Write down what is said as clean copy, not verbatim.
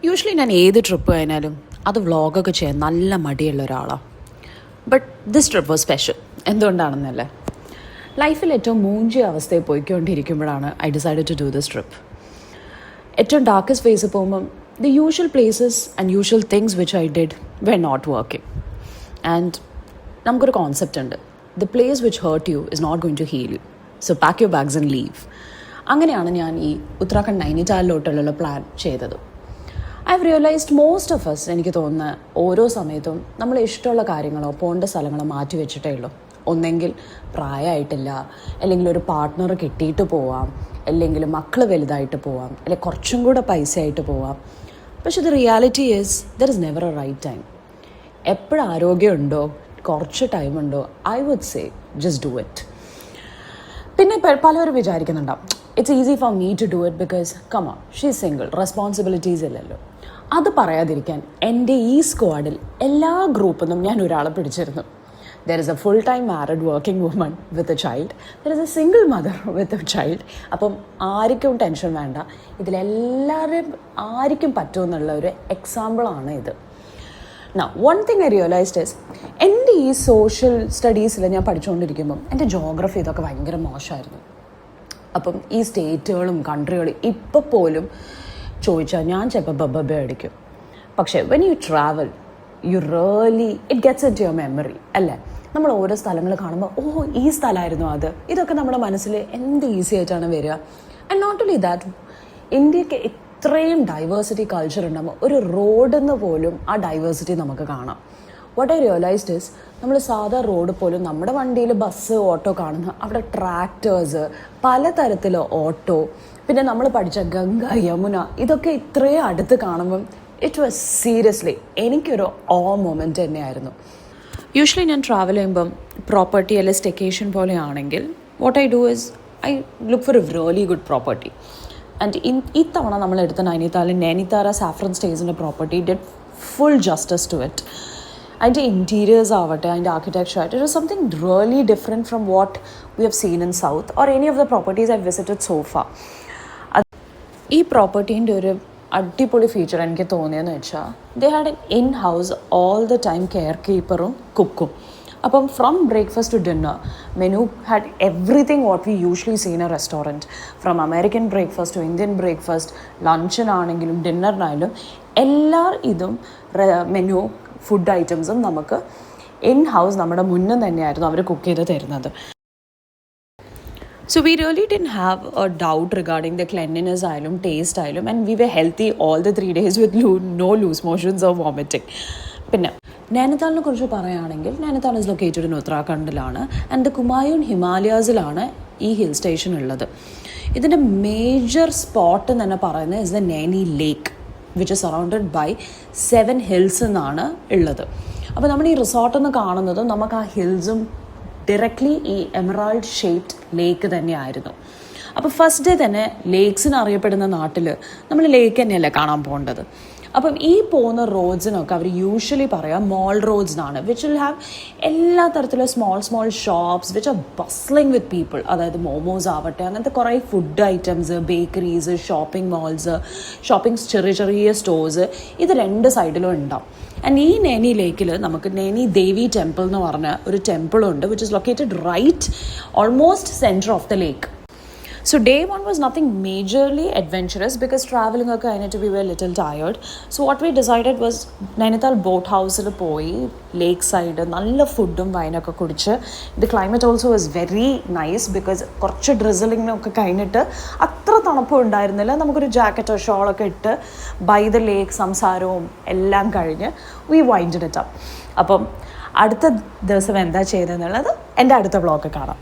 Usually ഞാൻ ഏത് trip കഴിഞ്ഞാലും അത് വ്ളോഗൊക്കെ ചെയ്യാൻ നല്ല മടിയുള്ള ഒരാളാണ്. But this trip was special. എന്തുകൊണ്ടാണെന്നല്ലേ, ലൈഫിൽ ഏറ്റവും മൂഞ്ചിയ അവസ്ഥയിൽ പോയിക്കൊണ്ടിരിക്കുമ്പോഴാണ് I decided to do this trip. ഏറ്റവും ഡാർക്കസ്റ്റ് ഫേസിൽ പോകുമ്പം the usual places and usual things which I did were not working. And നമുക്കൊരു കോൺസെപ്റ്റ് ഉണ്ട്, the place which hurt you is not going to heal you, so pack your bags and leave. അങ്ങനെയാണ് ഞാൻ ഈ ഉത്തരാഖണ്ഡ് നൈനിറ്റാലിലോട്ടുള്ള plan ചെയ്തത്. I have realised most of us, എനിക്ക് തോന്നുന്ന ഓരോ സമയത്തും നമ്മൾ ഇഷ്ടമുള്ള കാര്യങ്ങളോ പോകേണ്ട സ്ഥലങ്ങളോ മാറ്റി വെച്ചിട്ടേ ഉള്ളൂ. ഒന്നെങ്കിൽ പ്രായമായിട്ടില്ല, അല്ലെങ്കിൽ ഒരു പാർട്ട്ണർ കിട്ടിയിട്ട് പോവാം, അല്ലെങ്കിൽ മക്കൾ വലുതായിട്ട് പോവാം, അല്ലെങ്കിൽ കുറച്ചും കൂടെ പൈസ ആയിട്ട് പോവാം. പക്ഷെ the reality is there is never a right time. എപ്പോഴും ആരോഗ്യമുണ്ടോ, കുറച്ച് ടൈമുണ്ടോ, I would say just do it. പിന്നെ പലവരും വിചാരിക്കുന്നുണ്ടാവും it's easy for me to do it because come on she is single, responsibilities ഇല്ലല്ലോ. അത് പറയാതിരിക്കാൻ എൻ്റെ ഈ സ്ക്വാഡിൽ എല്ലാ ഗ്രൂപ്പിൽ നിന്നും ഞാൻ ഒരാളെ പിടിച്ചിരുന്നു. There is A full time married working woman with a child, there is A single mother with a child. അപ്പം ആർക്കും ടെൻഷൻ വേണ്ട, ഇതിലെല്ലാവരും ആർക്കും പറ്റുമെന്നുള്ള ഒരു എക്സാമ്പിളാണ് ഇത്. Now, one thing I realized is, എൻ്റെ ഈ സോഷ്യൽ സ്റ്റഡീസിൽ ഞാൻ പഠിച്ചുകൊണ്ടിരിക്കുമ്പം എൻ്റെ ജോഗ്രഫി ഇതൊക്കെ ഭയങ്കര മോശമായിരുന്നു. അപ്പം ഈ സ്റ്റേറ്റുകളും കൺട്രികളും ഇപ്പോൾ പോലും ചോദിച്ചാൽ ഞാൻ ചിലപ്പോൾ ബബ്ബ അടിക്കും. പക്ഷേ when you travel you really it gets into your memory അല്ലേ. നമ്മൾ ഓരോ സ്ഥലങ്ങൾ കാണുമ്പോൾ ഓ ഈ സ്ഥലമായിരുന്നു അത്, ഇതൊക്കെ നമ്മുടെ മനസ്സിൽ എന്ത് ഈസി ആയിട്ടാണ് വരിക. ആൻഡ് നോട്ട് ഓൺലി ദാറ്റ്, ഇന്ത്യക്ക് ഇത്രയും ഡൈവേഴ്സിറ്റി കൾച്ചർ ഉണ്ടാകുമ്പോൾ ഒരു റോഡിൽ പോലും ആ ഡൈവേഴ്സിറ്റി നമുക്ക് കാണാം. വാട്ട് ഐ റിയലൈസ്ഡ് ഇസ്, നമ്മൾ സാധാ റോഡ് പോലും നമ്മുടെ വണ്ടിയിൽ ബസ് ഓട്ടോ കാണുന്ന അവിടെ ട്രാക്ടേഴ്സ്, പലതരത്തിലുള്ള ഓട്ടോ, പിന്നെ നമ്മൾ പഠിച്ച ഗംഗ യമുന, ഇതൊക്കെ ഇത്രയും അടുത്ത് കാണുമ്പം ഇറ്റ് വാസ് സീരിയസ്ലി എനിക്കൊരു മൊമെൻറ്റ് തന്നെയായിരുന്നു. യൂഷ്വലി ഞാൻ ട്രാവൽ ചെയ്യുമ്പം പ്രോപ്പർട്ടി അല്ലെങ്കിൽ സ്റ്റെക്കേഷൻ പോലെയാണെങ്കിൽ what I do is I look for a really good property. And ഇത്തവണ നമ്മളെടുത്ത നൈനിതാല സാഫ്രൻ സ്റ്റേസിൻ്റെ property did full justice to it. അതിൻ്റെ ഇൻറ്റീരിയേഴ്സ് ആവട്ടെ, അതിൻ്റെ ആർക്കിടെക്ചർ ആയിട്ട് it was something really different from what we have seen in south or any of the properties I visited so far. ഈ പ്രോപ്പർട്ടീൻ്റെ ഒരു അടിപൊളി ഫീച്ചർ എനിക്ക് തോന്നിയെന്ന് വെച്ചാൽ they had an in house all the time care കീപ്പറും കുക്കും. അപ്പം from breakfast to dinner menu had everything what we usually seen a restaurant. From American breakfast to Indian breakfast, ലഞ്ചിനാണെങ്കിലും ഡിന്നറിനായാലും എല്ലാ ഇതും മെനു ഫുഡ് ഐറ്റംസും നമുക്ക് ഇൻ ഹൗസ് നമ്മുടെ മുന്നിൽ തന്നെയായിരുന്നു അവർ കുക്ക് ചെയ്ത് തരുന്നത്. So we really didn't have a doubt regarding the cleanliness ആയാലും ടേസ്റ്റ് ആയാലും, and we were healthy all the 3 days with no loose motions or vomiting. പിന്നെ നൈനിതാലിനെ കുറിച്ച് പറയുകയാണെങ്കിൽ നൈനിതാൽ ഇസ് ലൊക്കേറ്റഡ് ഇൻ ഉത്തരാഖണ്ഡിലാണ് ആൻഡ് ദ കുമായൂൺ ഹിമാലയാസിലാണ് ഈ ഹിൽ സ്റ്റേഷൻ ഉള്ളത്. ഇതിൻ്റെ മേജർ സ്പോട്ട് തന്നെ പറയുന്നത് is the Naini lake which is surrounded by 7 hills എന്നാണ് ഉള്ളത്. അപ്പോൾ നമ്മൾ ഈ റിസോർട്ടിൽ നിന്ന് കാണുന്നതും നമുക്ക് ആ ഹിൽസും ഡയറക്റ്റ്ലി ഈ എമറാൾഡ് ഷേപ്ഡ് ലേക്ക് തന്നെയായിരുന്നു. അപ്പോൾ ഫസ്റ്റ് ഡേ തന്നെ ലേക്സിന് അറിയപ്പെടുന്ന നാട്ടിൽ നമ്മൾ ലേക്ക് തന്നെയല്ലേ കാണാൻ പോകേണ്ടത്. അപ്പം ഈ പോകുന്ന റോഡ്സിനൊക്കെ അവർ യൂഷ്വലി പറയാം മോൾ റോഡ്സ് എന്നാണ്, വിച്ച് വിൽ ഹാവ് എല്ലാ തരത്തിലുള്ള small shops which are bustling with people. അതായത് മോമോസ് ആവട്ടെ, അങ്ങനത്തെ കുറേ food items, bakeries, shopping malls, ചെറിയ സ്റ്റോഴ്സ്, ഇത് 2 സൈഡിലും ഉണ്ടാവും. ആൻഡ് ഈ നൈനി ലേക്കിൽ നമുക്ക് നൈനി ദേവി ടെമ്പിൾ എന്ന് പറഞ്ഞ ഒരു ടെമ്പിളുണ്ട് which is located right almost centre of the lake. So day 1 was nothing majorly adventurous because traveling ഒക്കെ I need to be a little tired. So what we decided was Nainital boat ഹൗസിൽ പോയി lake side നല്ല ഫുഡും വൈനൊക്കെ കുടിച്ച്. The climate also was very nice because കുറച്ച് ഡ്രിസലിങ്ങിനൊക്കെ കഴിഞ്ഞിട്ട് അത്ര തണുപ്പും ഉണ്ടായിരുന്നില്ല. നമുക്കൊരു ജാക്കറ്റോ ഷോളൊക്കെ ഇട്ട് ബൈ ദ ലേക്ക് സംസാരവും എല്ലാം കഴിഞ്ഞ് വി വൈൻഡഡ് ഇറ്റ് അപ്പ്. അപ്പം അടുത്ത ദിവസം എന്താ ചെയ്തതെന്നുള്ളത് എൻ്റെ അടുത്ത വ്ളോഗ് കാണാം.